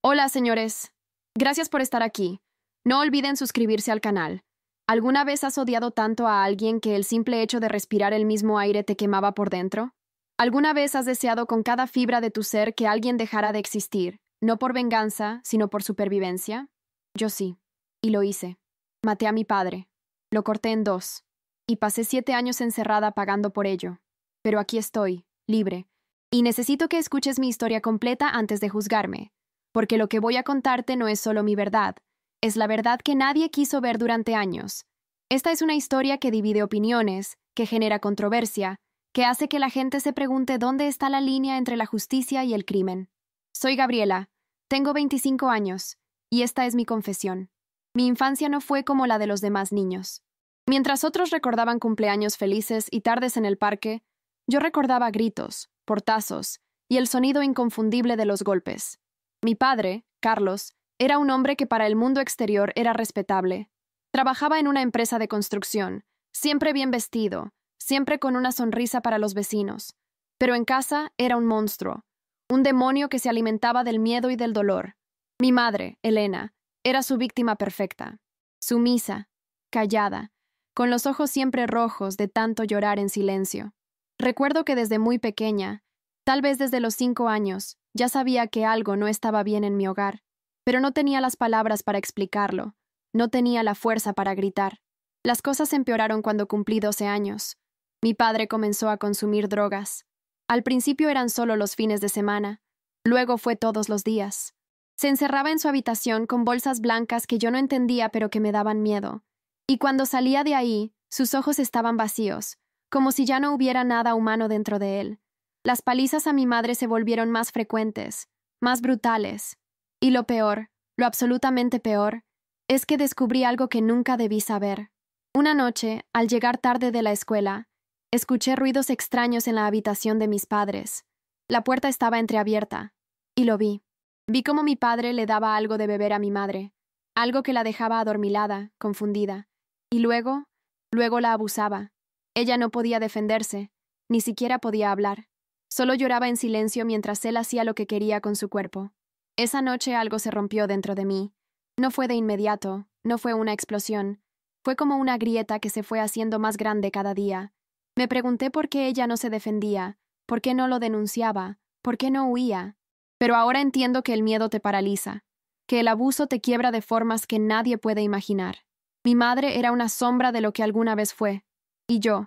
Hola, señores. Gracias por estar aquí. No olviden suscribirse al canal. ¿Alguna vez has odiado tanto a alguien que el simple hecho de respirar el mismo aire te quemaba por dentro? ¿Alguna vez has deseado con cada fibra de tu ser que alguien dejara de existir, no por venganza, sino por supervivencia? Yo sí, y lo hice. Maté a mi padre. Lo corté en dos. Y pasé 7 años encerrada pagando por ello. Pero aquí estoy, libre. Y necesito que escuches mi historia completa antes de juzgarme. Porque lo que voy a contarte no es solo mi verdad, es la verdad que nadie quiso ver durante años. Esta es una historia que divide opiniones, que genera controversia, que hace que la gente se pregunte dónde está la línea entre la justicia y el crimen. Soy Gabriela, tengo 25 años, y esta es mi confesión. Mi infancia no fue como la de los demás niños. Mientras otros recordaban cumpleaños felices y tardes en el parque, yo recordaba gritos, portazos y el sonido inconfundible de los golpes. Mi padre, Carlos, era un hombre que para el mundo exterior era respetable. Trabajaba en una empresa de construcción, siempre bien vestido, siempre con una sonrisa para los vecinos. Pero en casa era un monstruo, un demonio que se alimentaba del miedo y del dolor. Mi madre, Elena, era su víctima perfecta. Sumisa, callada, con los ojos siempre rojos de tanto llorar en silencio. Recuerdo que desde muy pequeña, tal vez desde los 5 años, ya sabía que algo no estaba bien en mi hogar, pero no tenía las palabras para explicarlo, no tenía la fuerza para gritar. Las cosas empeoraron cuando cumplí 12 años. Mi padre comenzó a consumir drogas. Al principio eran solo los fines de semana, luego fue todos los días. Se encerraba en su habitación con bolsas blancas que yo no entendía pero que me daban miedo. Y cuando salía de ahí, sus ojos estaban vacíos, como si ya no hubiera nada humano dentro de él. Las palizas a mi madre se volvieron más frecuentes, más brutales. Y lo peor, lo absolutamente peor, es que descubrí algo que nunca debí saber. Una noche, al llegar tarde de la escuela, escuché ruidos extraños en la habitación de mis padres. La puerta estaba entreabierta, y lo vi. Vi cómo mi padre le daba algo de beber a mi madre, algo que la dejaba adormilada, confundida. Y luego la abusaba. Ella no podía defenderse, ni siquiera podía hablar. Solo lloraba en silencio mientras él hacía lo que quería con su cuerpo. Esa noche algo se rompió dentro de mí. No fue de inmediato, no fue una explosión. Fue como una grieta que se fue haciendo más grande cada día. Me pregunté por qué ella no se defendía, por qué no lo denunciaba, por qué no huía. Pero ahora entiendo que el miedo te paraliza, que el abuso te quiebra de formas que nadie puede imaginar. Mi madre era una sombra de lo que alguna vez fue. Y yo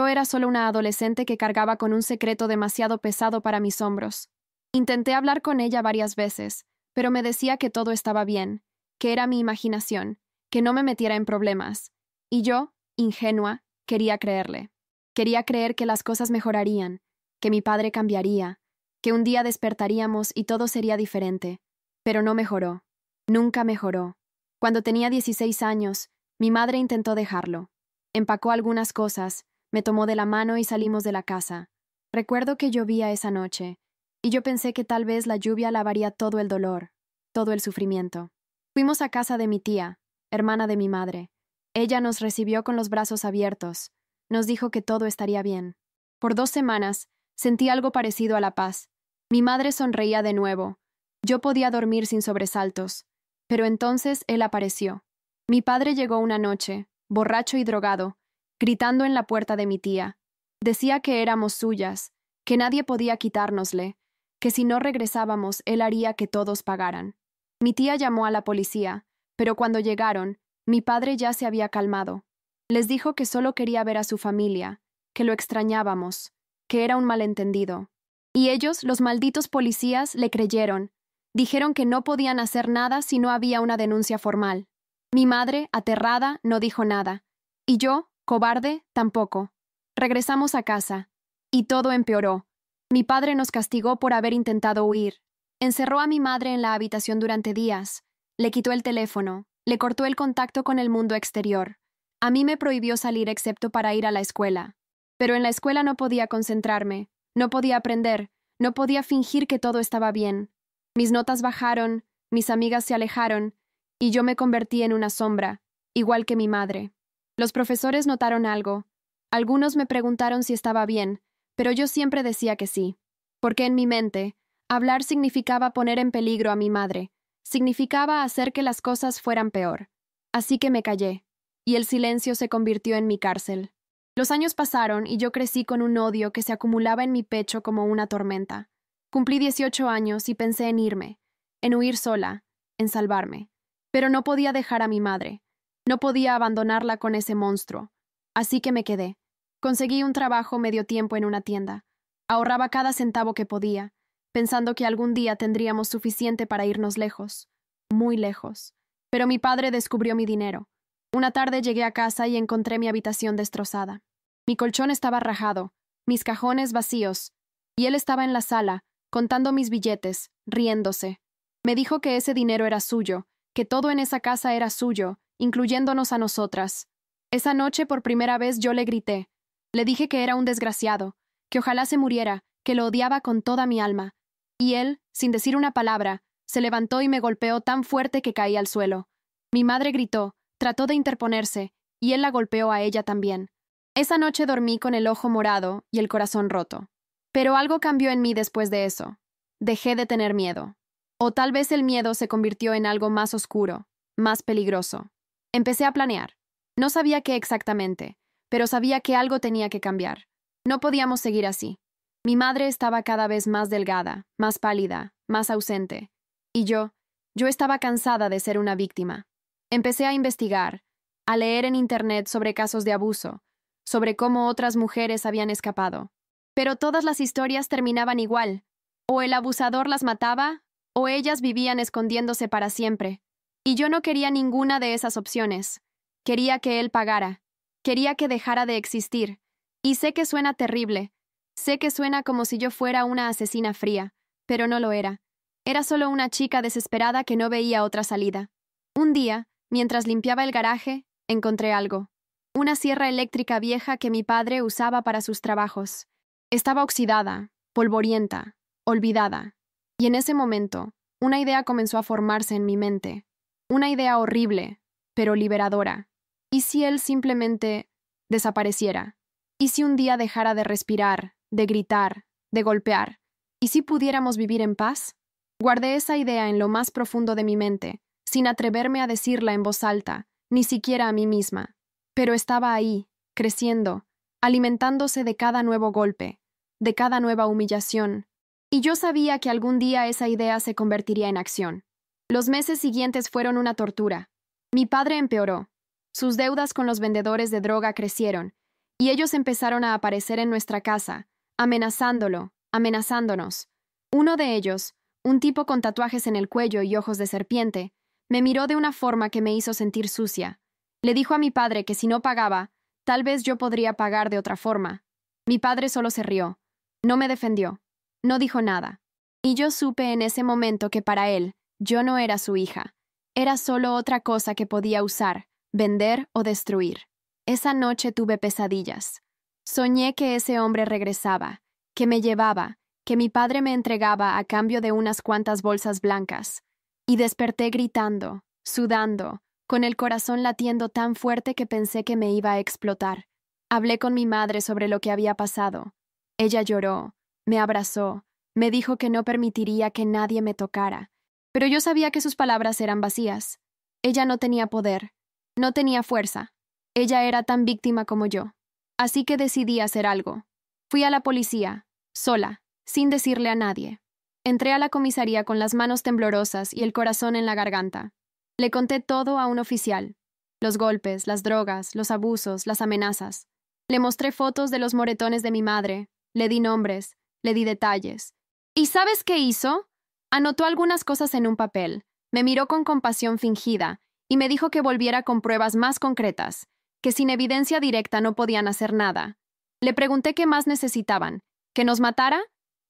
era solo una adolescente que cargaba con un secreto demasiado pesado para mis hombros. Intenté hablar con ella varias veces, pero me decía que todo estaba bien, que era mi imaginación, que no me metiera en problemas. Y yo, ingenua, quería creerle. Quería creer que las cosas mejorarían, que mi padre cambiaría, que un día despertaríamos y todo sería diferente. Pero no mejoró. Nunca mejoró. Cuando tenía 16 años, mi madre intentó dejarlo. Empacó algunas cosas, me tomó de la mano y salimos de la casa. Recuerdo que llovía esa noche, y yo pensé que tal vez la lluvia lavaría todo el dolor, todo el sufrimiento. Fuimos a casa de mi tía, hermana de mi madre. Ella nos recibió con los brazos abiertos. Nos dijo que todo estaría bien. Por 2 semanas, sentí algo parecido a la paz. Mi madre sonreía de nuevo. Yo podía dormir sin sobresaltos. Pero entonces él apareció. Mi padre llegó una noche, borracho y drogado, gritando en la puerta de mi tía. Decía que éramos suyas, que nadie podía quitárnosle, que si no regresábamos él haría que todos pagaran. Mi tía llamó a la policía, pero cuando llegaron, mi padre ya se había calmado. Les dijo que solo quería ver a su familia, que lo extrañábamos, que era un malentendido. Y ellos, los malditos policías, le creyeron. Dijeron que no podían hacer nada si no había una denuncia formal. Mi madre, aterrada, no dijo nada. Y yo, cobarde, tampoco. Regresamos a casa. Y todo empeoró. Mi padre nos castigó por haber intentado huir. Encerró a mi madre en la habitación durante días. Le quitó el teléfono. Le cortó el contacto con el mundo exterior. A mí me prohibió salir excepto para ir a la escuela. Pero en la escuela no podía concentrarme. No podía aprender. No podía fingir que todo estaba bien. Mis notas bajaron. Mis amigas se alejaron. Y yo me convertí en una sombra, igual que mi madre. Los profesores notaron algo. Algunos me preguntaron si estaba bien, pero yo siempre decía que sí, porque en mi mente, Hablar significaba poner en peligro a mi madre, significaba hacer que las cosas fueran peor. Así que me callé, y el silencio se convirtió en mi cárcel. Los años pasaron y yo crecí con un odio que se acumulaba en mi pecho como una tormenta. Cumplí 18 años y pensé en irme, en huir sola, en salvarme. Pero no podía dejar a mi madre. No podía abandonarla con ese monstruo. Así que me quedé. Conseguí un trabajo medio tiempo en una tienda. Ahorraba cada centavo que podía, pensando que algún día tendríamos suficiente para irnos lejos, muy lejos. Pero mi padre descubrió mi dinero. Una tarde llegué a casa y encontré mi habitación destrozada. Mi colchón estaba rajado, mis cajones vacíos, y él estaba en la sala, contando mis billetes, riéndose. Me dijo que ese dinero era suyo, que todo en esa casa era suyo, incluyéndonos a nosotras. Esa noche por primera vez yo le grité. Le dije que era un desgraciado, que ojalá se muriera, que lo odiaba con toda mi alma. Y él, sin decir una palabra, se levantó y me golpeó tan fuerte que caí al suelo. Mi madre gritó, trató de interponerse, y él la golpeó a ella también. Esa noche dormí con el ojo morado y el corazón roto. Pero algo cambió en mí después de eso. Dejé de tener miedo. O tal vez el miedo se convirtió en algo más oscuro, más peligroso. Empecé a planear. No sabía qué exactamente, pero sabía que algo tenía que cambiar. No podíamos seguir así. Mi madre estaba cada vez más delgada, más pálida, más ausente. Y yo estaba cansada de ser una víctima. Empecé a investigar, a leer en internet sobre casos de abuso, sobre cómo otras mujeres habían escapado. Pero todas las historias terminaban igual. O el abusador las mataba, o ellas vivían escondiéndose para siempre. Y yo no quería ninguna de esas opciones. Quería que él pagara. Quería que dejara de existir. Y sé que suena terrible. Sé que suena como si yo fuera una asesina fría, pero no lo era. Era solo una chica desesperada que no veía otra salida. Un día, mientras limpiaba el garaje, encontré algo. Una sierra eléctrica vieja que mi padre usaba para sus trabajos. Estaba oxidada, polvorienta, olvidada. Y en ese momento, una idea comenzó a formarse en mi mente. Una idea horrible, pero liberadora. ¿Y si él simplemente desapareciera? ¿Y si un día dejara de respirar, de gritar, de golpear? ¿Y si pudiéramos vivir en paz? Guardé esa idea en lo más profundo de mi mente, sin atreverme a decirla en voz alta, ni siquiera a mí misma. Pero estaba ahí, creciendo, alimentándose de cada nuevo golpe, de cada nueva humillación. Y yo sabía que algún día esa idea se convertiría en acción. Los meses siguientes fueron una tortura. Mi padre empeoró. Sus deudas con los vendedores de droga crecieron, y ellos empezaron a aparecer en nuestra casa, amenazándolo, amenazándonos. Uno de ellos, un tipo con tatuajes en el cuello y ojos de serpiente, me miró de una forma que me hizo sentir sucia. Le dijo a mi padre que si no pagaba, tal vez yo podría pagar de otra forma. Mi padre solo se rió. No me defendió. No dijo nada. Y yo supe en ese momento que para él, yo no era su hija. Era solo otra cosa que podía usar, vender o destruir. Esa noche tuve pesadillas. Soñé que ese hombre regresaba, que me llevaba, que mi padre me entregaba a cambio de unas cuantas bolsas blancas. Y desperté gritando, sudando, con el corazón latiendo tan fuerte que pensé que me iba a explotar. Hablé con mi madre sobre lo que había pasado. Ella lloró, me abrazó, me dijo que no permitiría que nadie me tocara. Pero yo sabía que sus palabras eran vacías. Ella no tenía poder, no tenía fuerza. Ella era tan víctima como yo. Así que decidí hacer algo. Fui a la policía, sola, sin decirle a nadie. Entré a la comisaría con las manos temblorosas y el corazón en la garganta. Le conté todo a un oficial. Los golpes, las drogas, los abusos, las amenazas. Le mostré fotos de los moretones de mi madre. Le di nombres, le di detalles. ¿Y sabes qué hizo? Anotó algunas cosas en un papel. Me miró con compasión fingida y me dijo que volviera con pruebas más concretas, que sin evidencia directa no podían hacer nada. Le pregunté qué más necesitaban, ¿que nos matara?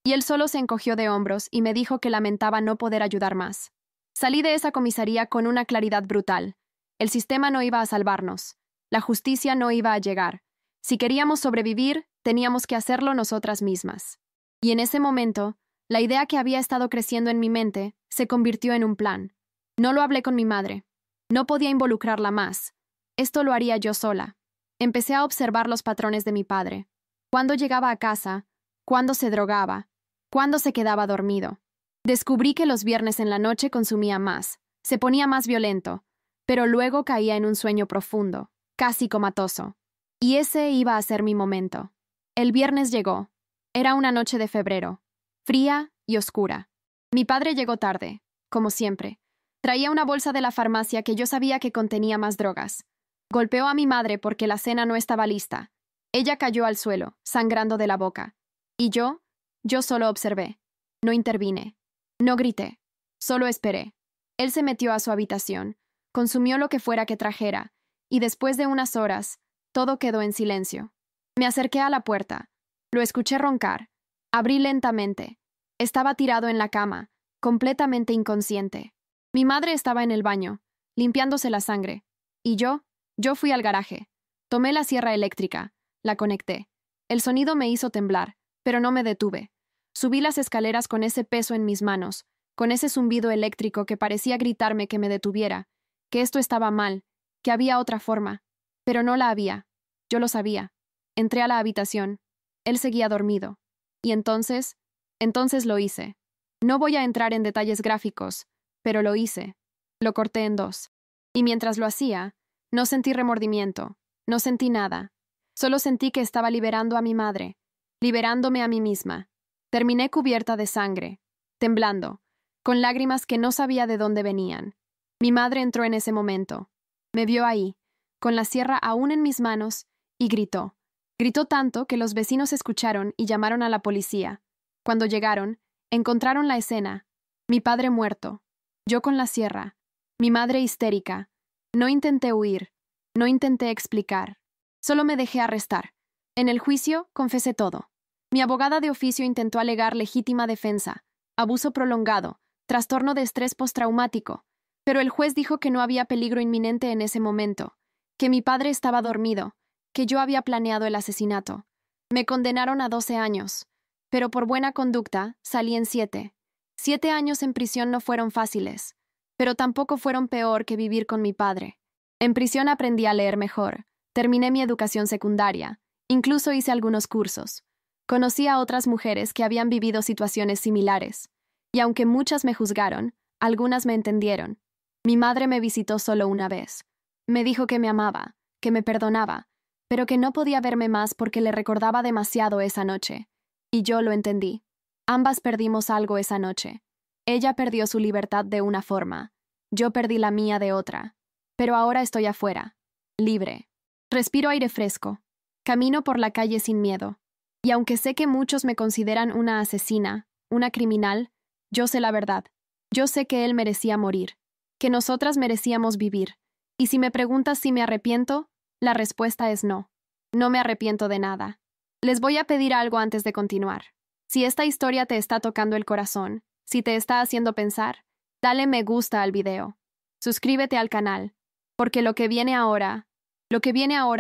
Y él solo se encogió de hombros y me dijo que lamentaba no poder ayudar más. Salí de esa comisaría con una claridad brutal. El sistema no iba a salvarnos. La justicia no iba a llegar. Si queríamos sobrevivir, teníamos que hacerlo nosotras mismas. Y en ese momento, la idea que había estado creciendo en mi mente se convirtió en un plan. No lo hablé con mi madre. No podía involucrarla más. Esto lo haría yo sola. Empecé a observar los patrones de mi padre. Cuándo llegaba a casa, cuándo se drogaba, cuándo se quedaba dormido. Descubrí que los viernes en la noche consumía más, se ponía más violento, pero luego caía en un sueño profundo, casi comatoso. Y ese iba a ser mi momento. El viernes llegó. Era una noche de febrero, fría y oscura. Mi padre llegó tarde, como siempre. Traía una bolsa de la farmacia que yo sabía que contenía más drogas. Golpeó a mi madre porque la cena no estaba lista. Ella cayó al suelo, sangrando de la boca. Y yo solo observé. No intervine. No grité. Solo esperé. Él se metió a su habitación, consumió lo que fuera que trajera, y después de unas horas, todo quedó en silencio. Me acerqué a la puerta. Lo escuché roncar. Abrí lentamente. Estaba tirado en la cama, completamente inconsciente. Mi madre estaba en el baño, limpiándose la sangre. Y yo fui al garaje. Tomé la sierra eléctrica. La conecté. El sonido me hizo temblar, pero no me detuve. Subí las escaleras con ese peso en mis manos, con ese zumbido eléctrico que parecía gritarme que me detuviera, que esto estaba mal, que había otra forma. Pero no la había. Yo lo sabía. Entré a la habitación. Él seguía dormido. Y entonces lo hice. No voy a entrar en detalles gráficos, pero lo hice. Lo corté en dos. Y mientras lo hacía, no sentí remordimiento, no sentí nada. Solo sentí que estaba liberando a mi madre, liberándome a mí misma. Terminé cubierta de sangre, temblando, con lágrimas que no sabía de dónde venían. Mi madre entró en ese momento. Me vio ahí, con la sierra aún en mis manos, y gritó. Gritó tanto que los vecinos escucharon y llamaron a la policía. Cuando llegaron, encontraron la escena. Mi padre muerto. Yo con la sierra. Mi madre histérica. No intenté huir. No intenté explicar. Solo me dejé arrestar. En el juicio, confesé todo. Mi abogada de oficio intentó alegar legítima defensa, abuso prolongado, trastorno de estrés postraumático, pero el juez dijo que no había peligro inminente en ese momento, que mi padre estaba dormido, que yo había planeado el asesinato. Me condenaron a 12 años, pero por buena conducta salí en 7. 7 años en prisión no fueron fáciles, pero tampoco fueron peor que vivir con mi padre. En prisión aprendí a leer mejor, terminé mi educación secundaria, incluso hice algunos cursos. Conocí a otras mujeres que habían vivido situaciones similares, y aunque muchas me juzgaron, algunas me entendieron. Mi madre me visitó solo una vez. Me dijo que me amaba, que me perdonaba, pero que no podía verme más porque le recordaba demasiado esa noche. Y yo lo entendí. Ambas perdimos algo esa noche. Ella perdió su libertad de una forma, yo perdí la mía de otra. Pero ahora estoy afuera, libre. Respiro aire fresco. Camino por la calle sin miedo. Y aunque sé que muchos me consideran una asesina, una criminal, yo sé la verdad. Yo sé que él merecía morir, que nosotras merecíamos vivir. Y si me preguntas si me arrepiento, la respuesta es no. No me arrepiento de nada. Les voy a pedir algo antes de continuar. Si esta historia te está tocando el corazón, si te está haciendo pensar, dale me gusta al video. Suscríbete al canal, porque lo que viene ahora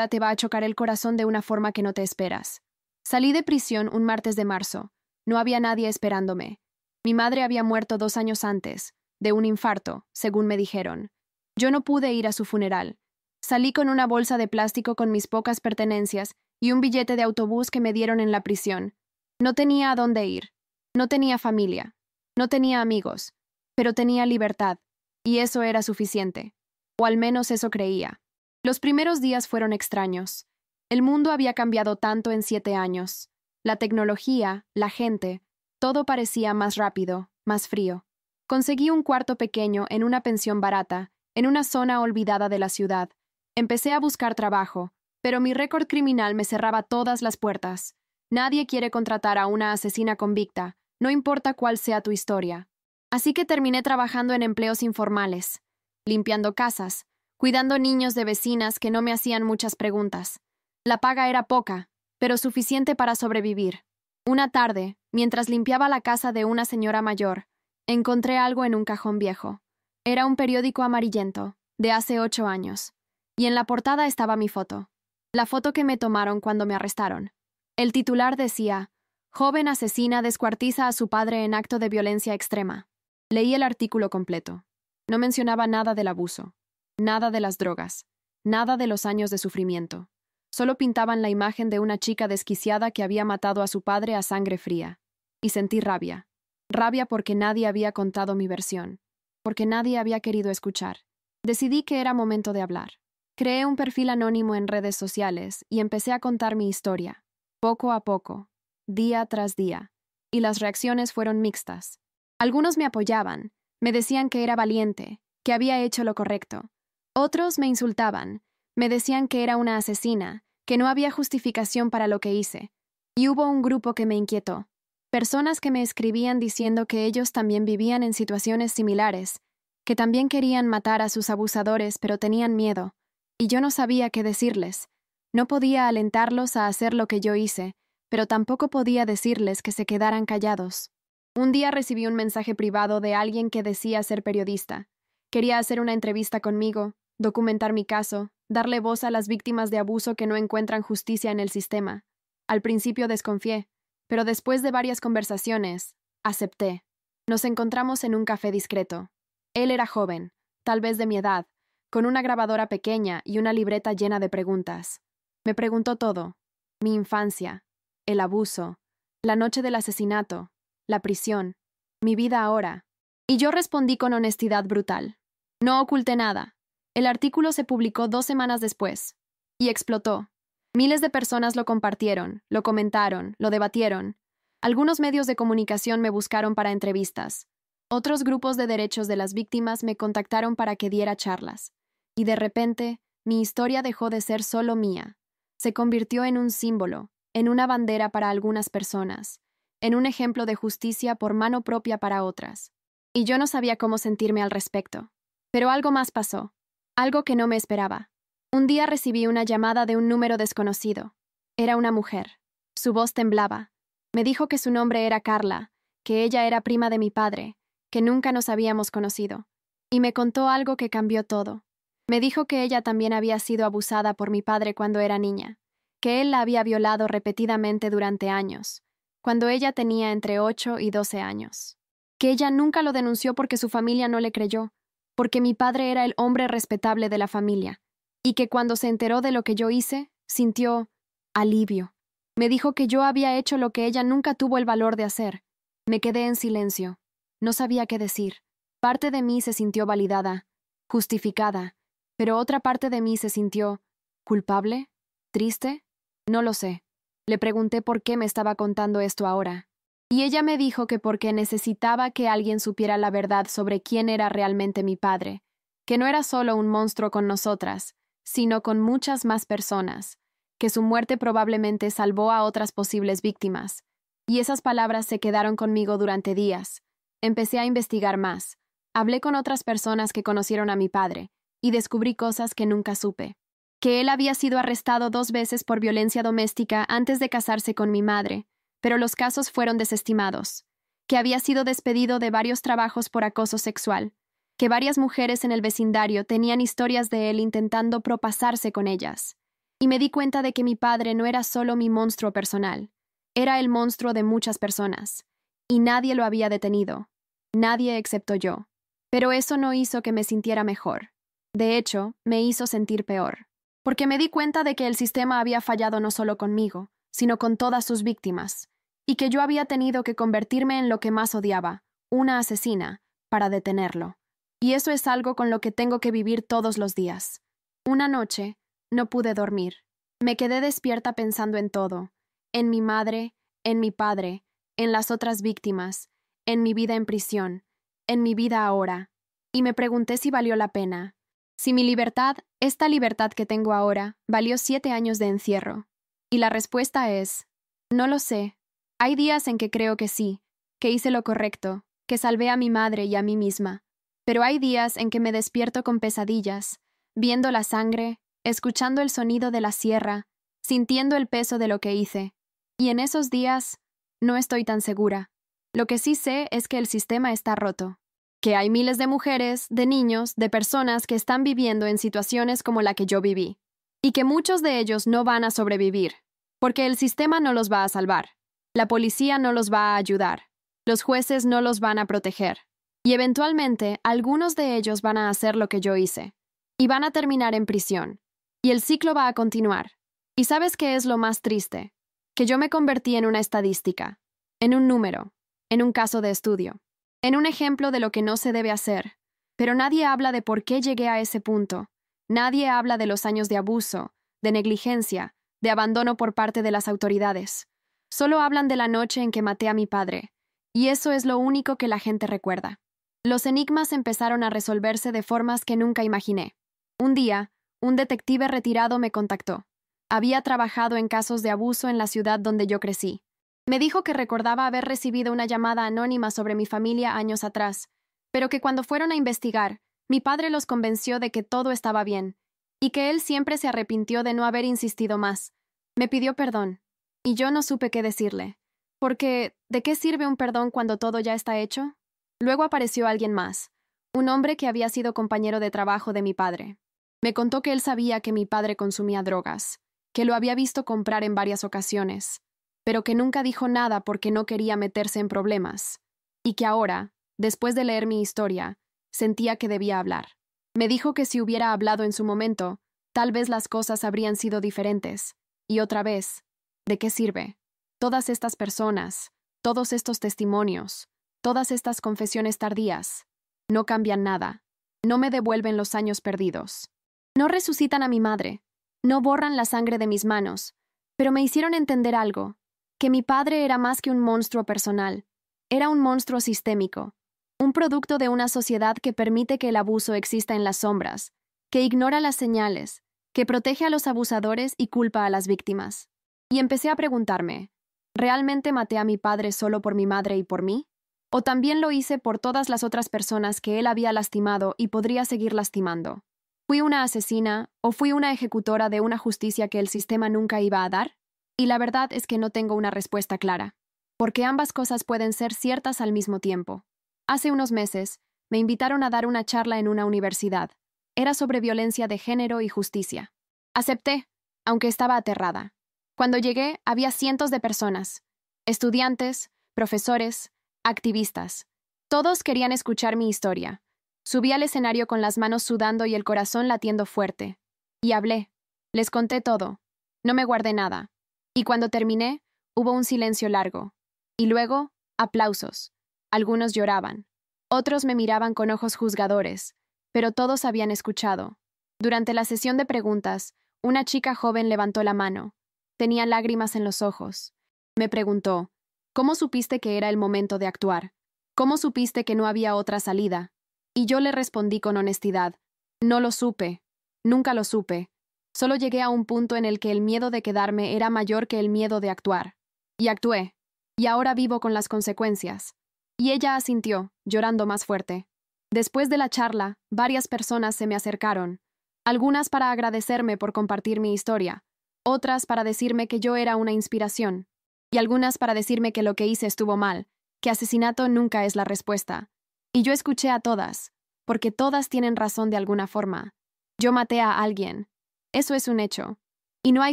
te va a chocar el corazón de una forma que no te esperas. Salí de prisión un martes de marzo. No había nadie esperándome. Mi madre había muerto 2 años antes, de un infarto, según me dijeron. Yo no pude ir a su funeral. Salí con una bolsa de plástico con mis pocas pertenencias y un billete de autobús que me dieron en la prisión. No tenía a dónde ir. No tenía familia. No tenía amigos. Pero tenía libertad. Y eso era suficiente. O al menos eso creía. Los primeros días fueron extraños. El mundo había cambiado tanto en 7 años. La tecnología, la gente, todo parecía más rápido, más frío. Conseguí un cuarto pequeño en una pensión barata, en una zona olvidada de la ciudad. Empecé a buscar trabajo, pero mi récord criminal me cerraba todas las puertas. Nadie quiere contratar a una asesina convicta, no importa cuál sea tu historia. Así que terminé trabajando en empleos informales, limpiando casas, cuidando niños de vecinas que no me hacían muchas preguntas. La paga era poca, pero suficiente para sobrevivir. Una tarde, mientras limpiaba la casa de una señora mayor, encontré algo en un cajón viejo. Era un periódico amarillento, de hace 8 años, y en la portada estaba mi foto. La foto que me tomaron cuando me arrestaron. El titular decía, «Joven asesina descuartiza a su padre en acto de violencia extrema». Leí el artículo completo. No mencionaba nada del abuso, nada de las drogas, nada de los años de sufrimiento. Solo pintaban la imagen de una chica desquiciada que había matado a su padre a sangre fría. Y sentí rabia. rabia porque nadie había contado mi versión, porque nadie había querido escuchar. Decidí que era momento de hablar. Creé un perfil anónimo en redes sociales y empecé a contar mi historia, poco a poco, día tras día, y las reacciones fueron mixtas. Algunos me apoyaban, me decían que era valiente, que había hecho lo correcto. Otros me insultaban, me decían que era una asesina, que no había justificación para lo que hice. Y hubo un grupo que me inquietó. Personas que me escribían diciendo que ellos también vivían en situaciones similares, que también querían matar a sus abusadores pero tenían miedo, y yo no sabía qué decirles. No podía alentarlos a hacer lo que yo hice, pero tampoco podía decirles que se quedaran callados. Un día recibí un mensaje privado de alguien que decía ser periodista. Quería hacer una entrevista conmigo, documentar mi caso, darle voz a las víctimas de abuso que no encuentran justicia en el sistema. Al principio desconfié, pero después de varias conversaciones, acepté. Nos encontramos en un café discreto. Él era joven, tal vez de mi edad, con una grabadora pequeña y una libreta llena de preguntas. Me preguntó todo: mi infancia, el abuso, la noche del asesinato, la prisión, mi vida ahora. Y yo respondí con honestidad brutal. No oculté nada. El artículo se publicó 2 semanas después. Y explotó. Miles de personas lo compartieron, lo comentaron, lo debatieron. Algunos medios de comunicación me buscaron para entrevistas. Otros grupos de derechos de las víctimas me contactaron para que diera charlas. Y de repente, mi historia dejó de ser solo mía. Se convirtió en un símbolo, en una bandera para algunas personas, en un ejemplo de justicia por mano propia para otras. Y yo no sabía cómo sentirme al respecto. Pero algo más pasó, algo que no me esperaba. Un día recibí una llamada de un número desconocido. Era una mujer. Su voz temblaba. Me dijo que su nombre era Carla, que ella era prima de mi padre, que nunca nos habíamos conocido. Y me contó algo que cambió todo. Me dijo que ella también había sido abusada por mi padre cuando era niña, que él la había violado repetidamente durante años, cuando ella tenía entre 8 y 12 años. Que ella nunca lo denunció porque su familia no le creyó, porque mi padre era el hombre respetable de la familia, y que cuando se enteró de lo que yo hice, sintió alivio. Me dijo que yo había hecho lo que ella nunca tuvo el valor de hacer. Me quedé en silencio. No sabía qué decir. Parte de mí se sintió validada, justificada, pero otra parte de mí se sintió ¿culpable? ¿Triste? No lo sé. Le pregunté por qué me estaba contando esto ahora. Y ella me dijo que porque necesitaba que alguien supiera la verdad sobre quién era realmente mi padre, que no era solo un monstruo con nosotras, sino con muchas más personas, que su muerte probablemente salvó a otras posibles víctimas. Y esas palabras se quedaron conmigo durante días. Empecé a investigar más. Hablé con otras personas que conocieron a mi padre, y descubrí cosas que nunca supe. Que él había sido arrestado 2 veces por violencia doméstica antes de casarse con mi madre, pero los casos fueron desestimados. Que había sido despedido de varios trabajos por acoso sexual. Que varias mujeres en el vecindario tenían historias de él intentando propasarse con ellas. Y me di cuenta de que mi padre no era solo mi monstruo personal, era el monstruo de muchas personas. Y nadie lo había detenido. Nadie excepto yo. Pero eso no hizo que me sintiera mejor. De hecho, me hizo sentir peor. Porque me di cuenta de que el sistema había fallado no solo conmigo, sino con todas sus víctimas, y que yo había tenido que convertirme en lo que más odiaba, una asesina, para detenerlo. Y eso es algo con lo que tengo que vivir todos los días. Una noche, no pude dormir. Me quedé despierta pensando en todo, en mi madre, en mi padre, en las otras víctimas, en mi vida en prisión, en mi vida ahora, y me pregunté si valió la pena. Si mi libertad, esta libertad que tengo ahora, valió 7 años de encierro. Y la respuesta es, no lo sé. Hay días en que creo que sí, que hice lo correcto, que salvé a mi madre y a mí misma. Pero hay días en que me despierto con pesadillas, viendo la sangre, escuchando el sonido de la sierra, sintiendo el peso de lo que hice. Y en esos días, no estoy tan segura. Lo que sí sé es que el sistema está roto. Que hay miles de mujeres, de niños, de personas que están viviendo en situaciones como la que yo viví. Y que muchos de ellos no van a sobrevivir, porque el sistema no los va a salvar. La policía no los va a ayudar. Los jueces no los van a proteger. Y eventualmente, algunos de ellos van a hacer lo que yo hice. Y van a terminar en prisión. Y el ciclo va a continuar. ¿Y sabes qué es lo más triste? Que yo me convertí en una estadística, en un número, en un caso de estudio, en un ejemplo de lo que no se debe hacer. Pero nadie habla de por qué llegué a ese punto. Nadie habla de los años de abuso, de negligencia, de abandono por parte de las autoridades. Solo hablan de la noche en que maté a mi padre, y eso es lo único que la gente recuerda. Los enigmas empezaron a resolverse de formas que nunca imaginé. Un día, un detective retirado me contactó. Había trabajado en casos de abuso en la ciudad donde yo crecí. Me dijo que recordaba haber recibido una llamada anónima sobre mi familia años atrás, pero que cuando fueron a investigar, mi padre los convenció de que todo estaba bien, y que él siempre se arrepintió de no haber insistido más. Me pidió perdón, y yo no supe qué decirle, porque ¿de qué sirve un perdón cuando todo ya está hecho? Luego apareció alguien más, un hombre que había sido compañero de trabajo de mi padre. Me contó que él sabía que mi padre consumía drogas, que lo había visto comprar en varias ocasiones, pero que nunca dijo nada porque no quería meterse en problemas, y que ahora, después de leer mi historia, sentía que debía hablar. Me dijo que si hubiera hablado en su momento, tal vez las cosas habrían sido diferentes. Y otra vez, ¿de qué sirve? Todas estas personas, todos estos testimonios, todas estas confesiones tardías, no cambian nada, no me devuelven los años perdidos. No resucitan a mi madre, no borran la sangre de mis manos, pero me hicieron entender algo, que mi padre era más que un monstruo personal, era un monstruo sistémico, un producto de una sociedad que permite que el abuso exista en las sombras, que ignora las señales, que protege a los abusadores y culpa a las víctimas. Y empecé a preguntarme, ¿realmente maté a mi padre solo por mi madre y por mí? ¿O también lo hice por todas las otras personas que él había lastimado y podría seguir lastimando? ¿Fui una asesina o fui una ejecutora de una justicia que el sistema nunca iba a dar? Y la verdad es que no tengo una respuesta clara, porque ambas cosas pueden ser ciertas al mismo tiempo. Hace unos meses, me invitaron a dar una charla en una universidad. Era sobre violencia de género y justicia. Acepté, aunque estaba aterrada. Cuando llegué, había cientos de personas, estudiantes, profesores, activistas. Todos querían escuchar mi historia. Subí al escenario con las manos sudando y el corazón latiendo fuerte. Y hablé. Les conté todo. No me guardé nada. Y cuando terminé, hubo un silencio largo. Y luego, aplausos. Algunos lloraban. Otros me miraban con ojos juzgadores, pero todos habían escuchado. Durante la sesión de preguntas, una chica joven levantó la mano. Tenía lágrimas en los ojos. Me preguntó, ¿cómo supiste que era el momento de actuar? ¿Cómo supiste que no había otra salida? Y yo le respondí con honestidad, no lo supe, nunca lo supe. Solo llegué a un punto en el que el miedo de quedarme era mayor que el miedo de actuar. Y actué. Y ahora vivo con las consecuencias. Y ella asintió, llorando más fuerte. Después de la charla, varias personas se me acercaron, algunas para agradecerme por compartir mi historia, otras para decirme que yo era una inspiración, y algunas para decirme que lo que hice estuvo mal, que asesinato nunca es la respuesta. Y yo escuché a todas, porque todas tienen razón de alguna forma. Yo maté a alguien. Eso es un hecho. Y no hay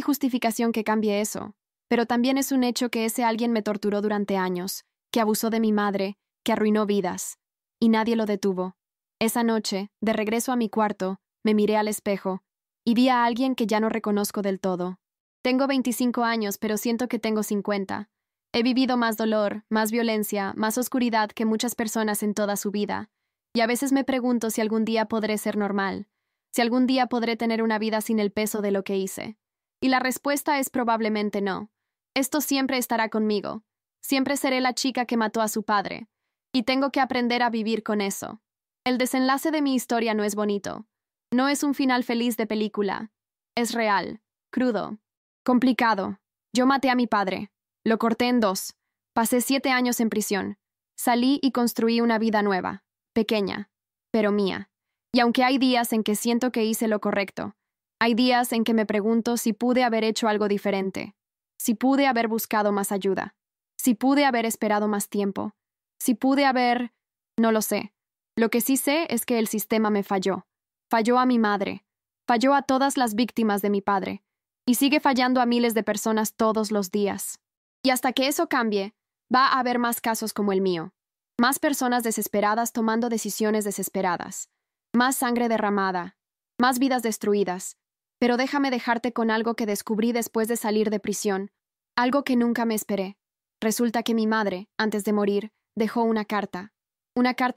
justificación que cambie eso. Pero también es un hecho que ese alguien me torturó durante años, que abusó de mi madre, que arruinó vidas. Y nadie lo detuvo. Esa noche, de regreso a mi cuarto, me miré al espejo y vi a alguien que ya no reconozco del todo. Tengo 25 años, pero siento que tengo 50. He vivido más dolor, más violencia, más oscuridad que muchas personas en toda su vida. Y a veces me pregunto si algún día podré ser normal, si algún día podré tener una vida sin el peso de lo que hice. Y la respuesta es probablemente no. Esto siempre estará conmigo. Siempre seré la chica que mató a su padre. Y tengo que aprender a vivir con eso. El desenlace de mi historia no es bonito. No es un final feliz de película. Es real, crudo, complicado. Yo maté a mi padre. Lo corté en dos. Pasé 7 años en prisión. Salí y construí una vida nueva, pequeña, pero mía. Y aunque hay días en que siento que hice lo correcto, hay días en que me pregunto si pude haber hecho algo diferente, si pude haber buscado más ayuda, si pude haber esperado más tiempo, si pude haber... No lo sé. Lo que sí sé es que el sistema me falló. Falló a mi madre. Falló a todas las víctimas de mi padre. Y sigue fallando a miles de personas todos los días. Y hasta que eso cambie, va a haber más casos como el mío. Más personas desesperadas tomando decisiones desesperadas. Más sangre derramada. Más vidas destruidas. Pero déjame dejarte con algo que descubrí después de salir de prisión. Algo que nunca me esperé. Resulta que mi madre, antes de morir, dejó una carta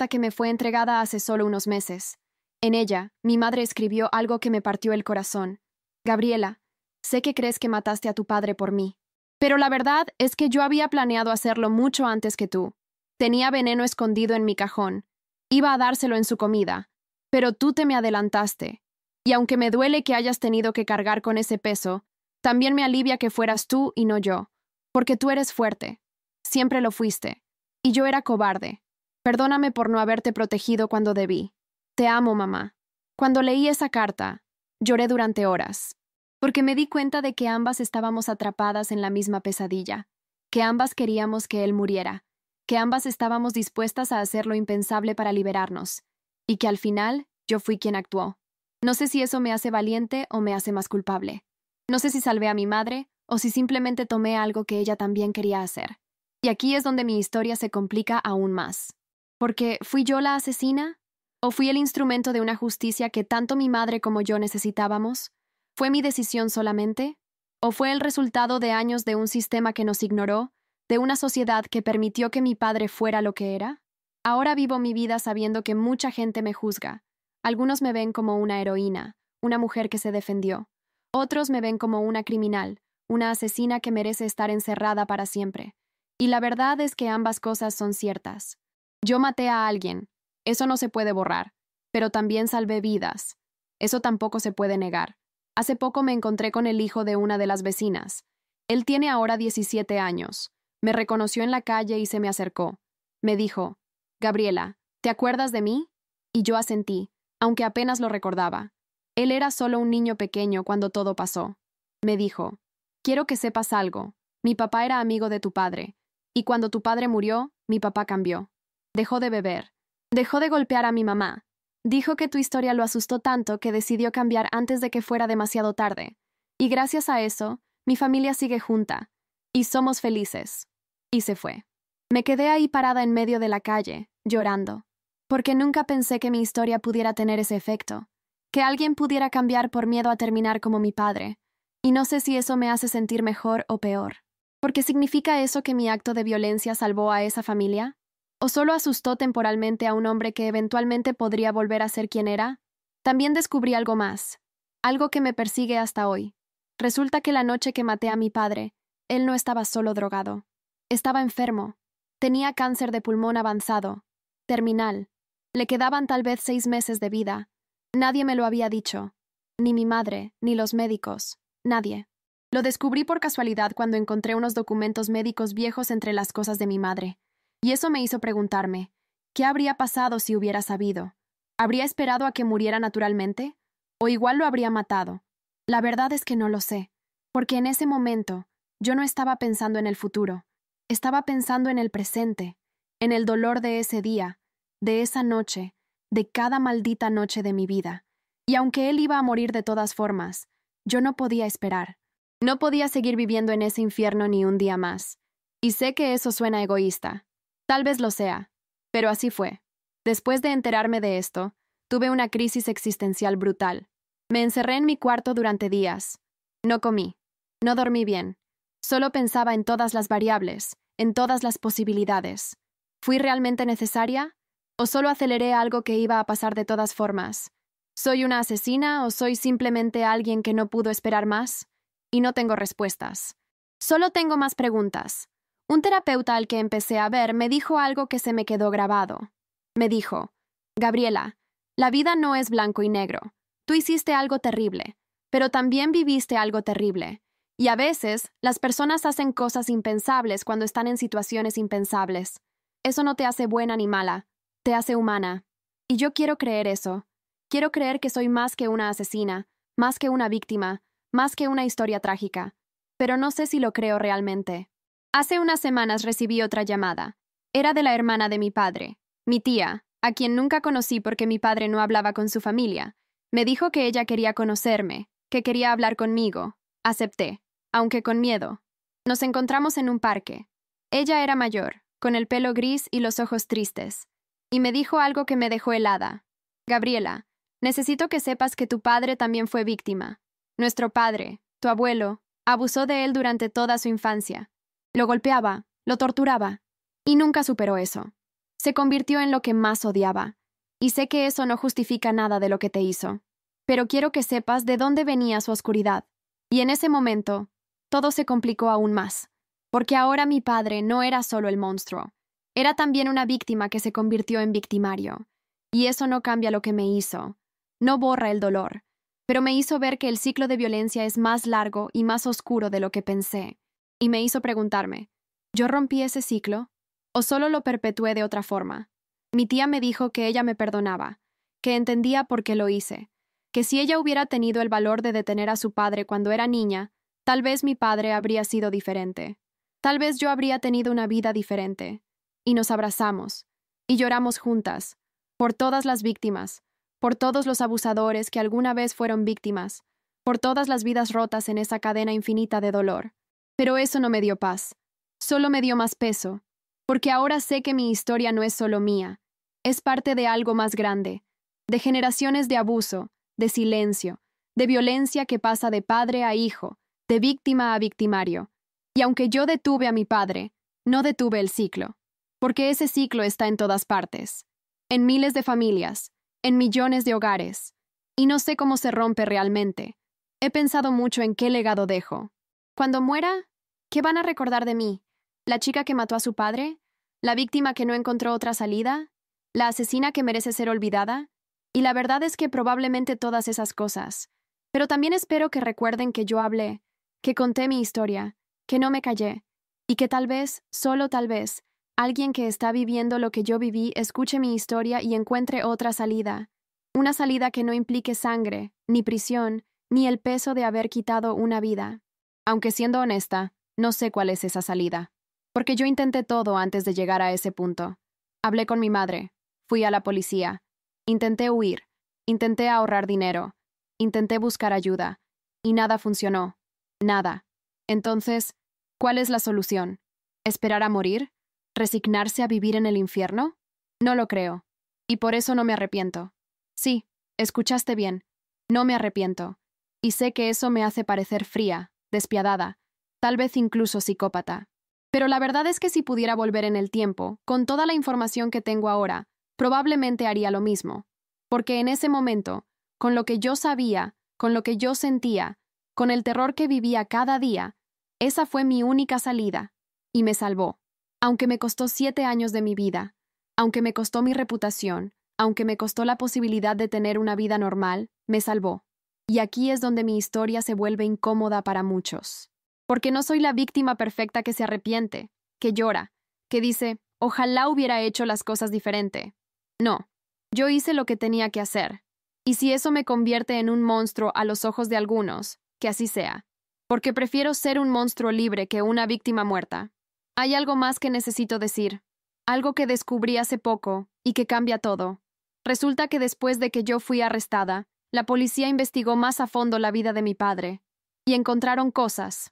que me fue entregada hace solo unos meses. En ella, mi madre escribió algo que me partió el corazón. Gabriela, sé que crees que mataste a tu padre por mí, pero la verdad es que yo había planeado hacerlo mucho antes que tú. Tenía veneno escondido en mi cajón. Iba a dárselo en su comida, pero tú te me adelantaste. Y aunque me duele que hayas tenido que cargar con ese peso, también me alivia que fueras tú y no yo, porque tú eres fuerte. Siempre lo fuiste. Y yo era cobarde. Perdóname por no haberte protegido cuando debí. Te amo, mamá. Cuando leí esa carta, lloré durante horas, porque me di cuenta de que ambas estábamos atrapadas en la misma pesadilla, que ambas queríamos que él muriera, que ambas estábamos dispuestas a hacer lo impensable para liberarnos, y que al final yo fui quien actuó. No sé si eso me hace valiente o me hace más culpable. No sé si salvé a mi madre o si simplemente tomé algo que ella también quería hacer. Y aquí es donde mi historia se complica aún más. Porque, ¿fui yo la asesina? ¿O fui el instrumento de una justicia que tanto mi madre como yo necesitábamos? ¿Fue mi decisión solamente? ¿O fue el resultado de años de un sistema que nos ignoró, de una sociedad que permitió que mi padre fuera lo que era? Ahora vivo mi vida sabiendo que mucha gente me juzga. Algunos me ven como una heroína, una mujer que se defendió. Otros me ven como una criminal, una asesina que merece estar encerrada para siempre. Y la verdad es que ambas cosas son ciertas. Yo maté a alguien. Eso no se puede borrar. Pero también salvé vidas. Eso tampoco se puede negar. Hace poco me encontré con el hijo de una de las vecinas. Él tiene ahora 17 años. Me reconoció en la calle y se me acercó. Me dijo, Gabriela, ¿te acuerdas de mí? Y yo asentí, aunque apenas lo recordaba. Él era solo un niño pequeño cuando todo pasó. Me dijo, quiero que sepas algo. Mi papá era amigo de tu padre. Y cuando tu padre murió, mi papá cambió. Dejó de beber. Dejó de golpear a mi mamá. Dijo que tu historia lo asustó tanto que decidió cambiar antes de que fuera demasiado tarde. Y gracias a eso, mi familia sigue junta. Y somos felices. Y se fue. Me quedé ahí parada en medio de la calle, llorando. Porque nunca pensé que mi historia pudiera tener ese efecto. Que alguien pudiera cambiar por miedo a terminar como mi padre. Y no sé si eso me hace sentir mejor o peor. ¿Porque significa eso que mi acto de violencia salvó a esa familia? ¿O solo asustó temporalmente a un hombre que eventualmente podría volver a ser quien era? También descubrí algo más. Algo que me persigue hasta hoy. Resulta que la noche que maté a mi padre, él no estaba solo drogado. Estaba enfermo. Tenía cáncer de pulmón avanzado. Terminal. Le quedaban tal vez 6 meses de vida. Nadie me lo había dicho. Ni mi madre, ni los médicos. Nadie. Lo descubrí por casualidad cuando encontré unos documentos médicos viejos entre las cosas de mi madre. Y eso me hizo preguntarme, ¿qué habría pasado si hubiera sabido? ¿Habría esperado a que muriera naturalmente? ¿O igual lo habría matado? La verdad es que no lo sé, porque en ese momento yo no estaba pensando en el futuro. Estaba pensando en el presente, en el dolor de ese día, de esa noche, de cada maldita noche de mi vida. Y aunque él iba a morir de todas formas, yo no podía esperar. No podía seguir viviendo en ese infierno ni un día más. Y sé que eso suena egoísta. Tal vez lo sea, pero así fue. Después de enterarme de esto, tuve una crisis existencial brutal. Me encerré en mi cuarto durante días. No comí. No dormí bien. Solo pensaba en todas las variables, en todas las posibilidades. ¿Fui realmente necesaria? ¿O solo aceleré algo que iba a pasar de todas formas? ¿Soy una asesina o soy simplemente alguien que no pudo esperar más? Y no tengo respuestas. Solo tengo más preguntas. Un terapeuta al que empecé a ver me dijo algo que se me quedó grabado. Me dijo, Gabriela, la vida no es blanco y negro. Tú hiciste algo terrible, pero también viviste algo terrible. Y a veces, las personas hacen cosas impensables cuando están en situaciones impensables. Eso no te hace buena ni mala, te hace humana. Y yo quiero creer eso. Quiero creer que soy más que una asesina, más que una víctima, más que una historia trágica. Pero no sé si lo creo realmente. Hace unas semanas recibí otra llamada. Era de la hermana de mi padre, mi tía, a quien nunca conocí porque mi padre no hablaba con su familia. Me dijo que ella quería conocerme, que quería hablar conmigo. Acepté, aunque con miedo. Nos encontramos en un parque. Ella era mayor, con el pelo gris y los ojos tristes. Y me dijo algo que me dejó helada. Gabriela, necesito que sepas que tu padre también fue víctima. Nuestro padre, tu abuelo, abusó de él durante toda su infancia. Lo golpeaba, lo torturaba. Y nunca superó eso. Se convirtió en lo que más odiaba. Y sé que eso no justifica nada de lo que te hizo. Pero quiero que sepas de dónde venía su oscuridad. Y en ese momento, todo se complicó aún más. Porque ahora mi padre no era solo el monstruo. Era también una víctima que se convirtió en victimario. Y eso no cambia lo que me hizo. No borra el dolor. Pero me hizo ver que el ciclo de violencia es más largo y más oscuro de lo que pensé. Y me hizo preguntarme, ¿yo rompí ese ciclo? ¿O solo lo perpetué de otra forma? Mi tía me dijo que ella me perdonaba, que entendía por qué lo hice, que si ella hubiera tenido el valor de detener a su padre cuando era niña, tal vez mi padre habría sido diferente. Tal vez yo habría tenido una vida diferente. Y nos abrazamos, y lloramos juntas, por todas las víctimas, por todos los abusadores que alguna vez fueron víctimas, por todas las vidas rotas en esa cadena infinita de dolor. Pero eso no me dio paz, solo me dio más peso, porque ahora sé que mi historia no es solo mía, es parte de algo más grande, de generaciones de abuso, de silencio, de violencia que pasa de padre a hijo, de víctima a victimario. Y aunque yo detuve a mi padre, no detuve el ciclo, porque ese ciclo está en todas partes, en miles de familias, en millones de hogares, y no sé cómo se rompe realmente. He pensado mucho en qué legado dejo. Cuando muera, ¿qué van a recordar de mí? ¿La chica que mató a su padre? ¿La víctima que no encontró otra salida? ¿La asesina que merece ser olvidada? Y la verdad es que probablemente todas esas cosas. Pero también espero que recuerden que yo hablé, que conté mi historia, que no me callé, y que tal vez, solo tal vez, alguien que está viviendo lo que yo viví escuche mi historia y encuentre otra salida. Una salida que no implique sangre, ni prisión, ni el peso de haber quitado una vida. Aunque siendo honesta, no sé cuál es esa salida. Porque yo intenté todo antes de llegar a ese punto. Hablé con mi madre, fui a la policía, intenté huir, intenté ahorrar dinero, intenté buscar ayuda, y nada funcionó. Nada. Entonces, ¿cuál es la solución? ¿Esperar a morir? ¿Resignarse a vivir en el infierno? No lo creo. Y por eso no me arrepiento. Sí, escuchaste bien. No me arrepiento. Y sé que eso me hace parecer fría, despiadada, tal vez incluso psicópata. Pero la verdad es que si pudiera volver en el tiempo, con toda la información que tengo ahora, probablemente haría lo mismo. Porque en ese momento, con lo que yo sabía, con lo que yo sentía, con el terror que vivía cada día, esa fue mi única salida. Y me salvó. Aunque me costó 7 años de mi vida, aunque me costó mi reputación, aunque me costó la posibilidad de tener una vida normal, me salvó. Y aquí es donde mi historia se vuelve incómoda para muchos. Porque no soy la víctima perfecta que se arrepiente, que llora, que dice, ojalá hubiera hecho las cosas diferente. No, yo hice lo que tenía que hacer. Y si eso me convierte en un monstruo a los ojos de algunos, que así sea. Porque prefiero ser un monstruo libre que una víctima muerta. Hay algo más que necesito decir. Algo que descubrí hace poco y que cambia todo. Resulta que después de que yo fui arrestada, la policía investigó más a fondo la vida de mi padre. Y encontraron cosas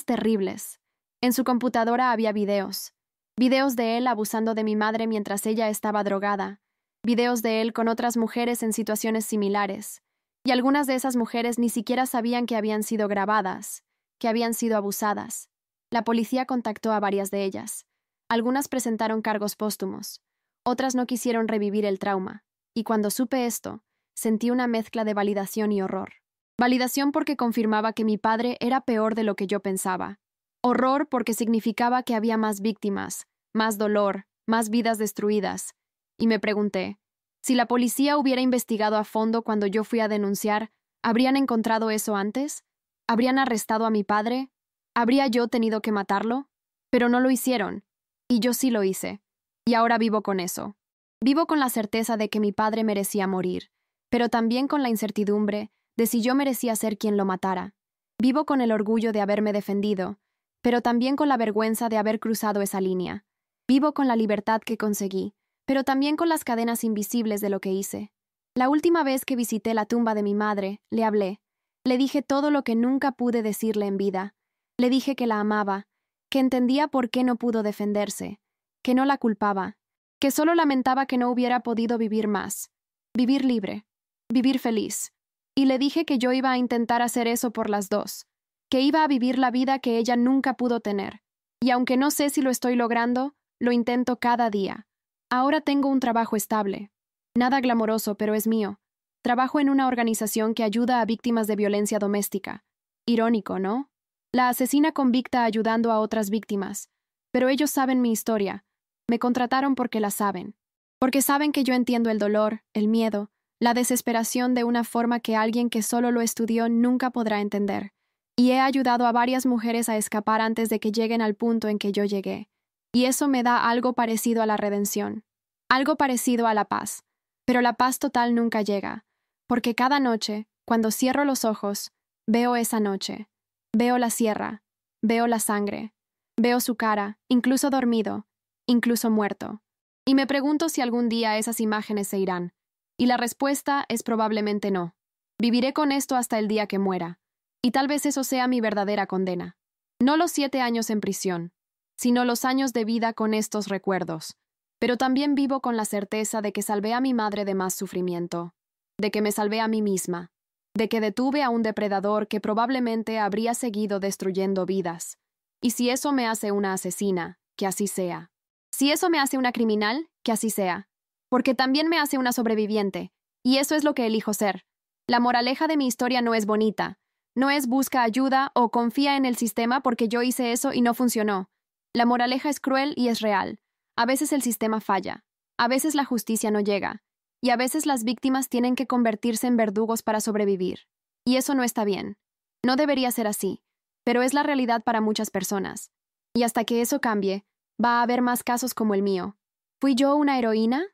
terribles. En su computadora había videos. Videos de él abusando de mi madre mientras ella estaba drogada. Videos de él con otras mujeres en situaciones similares. Y algunas de esas mujeres ni siquiera sabían que habían sido grabadas, que habían sido abusadas. La policía contactó a varias de ellas. Algunas presentaron cargos póstumos. Otras no quisieron revivir el trauma. Y cuando supe esto, sentí una mezcla de validación y horror. Validación porque confirmaba que mi padre era peor de lo que yo pensaba. Horror porque significaba que había más víctimas, más dolor, más vidas destruidas. Y me pregunté, si la policía hubiera investigado a fondo cuando yo fui a denunciar, ¿habrían encontrado eso antes? ¿Habrían arrestado a mi padre? ¿Habría yo tenido que matarlo? Pero no lo hicieron. Y yo sí lo hice. Y ahora vivo con eso. Vivo con la certeza de que mi padre merecía morir, pero también con la incertidumbre de si yo merecía ser quien lo matara. Vivo con el orgullo de haberme defendido, pero también con la vergüenza de haber cruzado esa línea. Vivo con la libertad que conseguí, pero también con las cadenas invisibles de lo que hice. La última vez que visité la tumba de mi madre, le hablé. Le dije todo lo que nunca pude decirle en vida. Le dije que la amaba, que entendía por qué no pudo defenderse, que no la culpaba, que solo lamentaba que no hubiera podido vivir más, vivir libre, vivir feliz. Y le dije que yo iba a intentar hacer eso por las dos, que iba a vivir la vida que ella nunca pudo tener. Y aunque no sé si lo estoy logrando, lo intento cada día. Ahora tengo un trabajo estable. Nada glamoroso, pero es mío. Trabajo en una organización que ayuda a víctimas de violencia doméstica. Irónico, ¿no? La asesina convicta ayudando a otras víctimas. Pero ellos saben mi historia. Me contrataron porque la saben. Porque saben que yo entiendo el dolor, el miedo, la desesperación de una forma que alguien que solo lo estudió nunca podrá entender. Y he ayudado a varias mujeres a escapar antes de que lleguen al punto en que yo llegué. Y eso me da algo parecido a la redención. Algo parecido a la paz. Pero la paz total nunca llega. Porque cada noche, cuando cierro los ojos, veo esa noche. Veo la sierra. Veo la sangre. Veo su cara, incluso dormido, incluso muerto. Y me pregunto si algún día esas imágenes se irán. Y la respuesta es probablemente no. Viviré con esto hasta el día que muera. Y tal vez eso sea mi verdadera condena. No los 7 años en prisión, sino los años de vida con estos recuerdos. Pero también vivo con la certeza de que salvé a mi madre de más sufrimiento, de que me salvé a mí misma, de que detuve a un depredador que probablemente habría seguido destruyendo vidas. Y si eso me hace una asesina, que así sea. Si eso me hace una criminal, que así sea. Porque también me hace una sobreviviente, y eso es lo que elijo ser. La moraleja de mi historia no es bonita. No es busca ayuda o confía en el sistema porque yo hice eso y no funcionó. La moraleja es cruel y es real. A veces el sistema falla. A veces la justicia no llega. Y a veces las víctimas tienen que convertirse en verdugos para sobrevivir. Y eso no está bien. No debería ser así. Pero es la realidad para muchas personas. Y hasta que eso cambie, va a haber más casos como el mío. ¿Fui yo una heroína?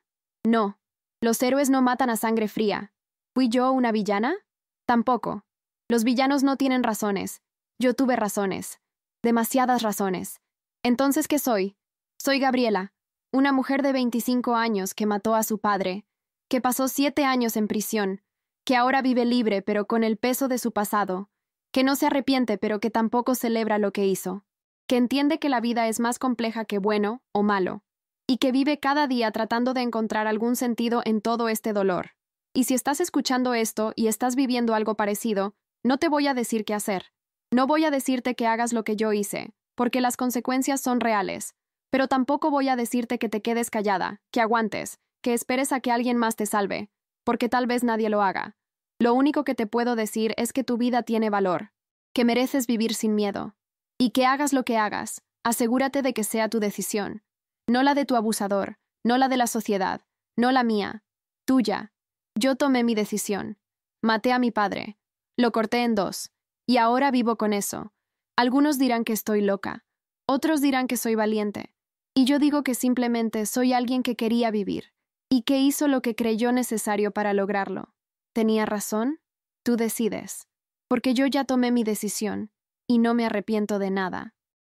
No. Los héroes no matan a sangre fría. ¿Fui yo una villana? Tampoco. Los villanos no tienen razones. Yo tuve razones. Demasiadas razones. Entonces, ¿qué soy? Soy Gabriela, una mujer de 25 años que mató a su padre, que pasó 7 años en prisión, que ahora vive libre pero con el peso de su pasado, que no se arrepiente pero que tampoco celebra lo que hizo, que entiende que la vida es más compleja que bueno o malo, y que vive cada día tratando de encontrar algún sentido en todo este dolor. Y si estás escuchando esto y estás viviendo algo parecido, no te voy a decir qué hacer. No voy a decirte que hagas lo que yo hice, porque las consecuencias son reales. Pero tampoco voy a decirte que te quedes callada, que aguantes, que esperes a que alguien más te salve, porque tal vez nadie lo haga. Lo único que te puedo decir es que tu vida tiene valor, que mereces vivir sin miedo. Y que hagas lo que hagas, asegúrate de que sea tu decisión. No la de tu abusador, no la de la sociedad, no la mía, tuya. Yo tomé mi decisión. Maté a mi padre. Lo corté en 2. Y ahora vivo con eso. Algunos dirán que estoy loca. Otros dirán que soy valiente. Y yo digo que simplemente soy alguien que quería vivir. Y que hizo lo que creyó necesario para lograrlo. ¿Tenía razón? Tú decides. Porque yo ya tomé mi decisión. Y no me arrepiento de nada.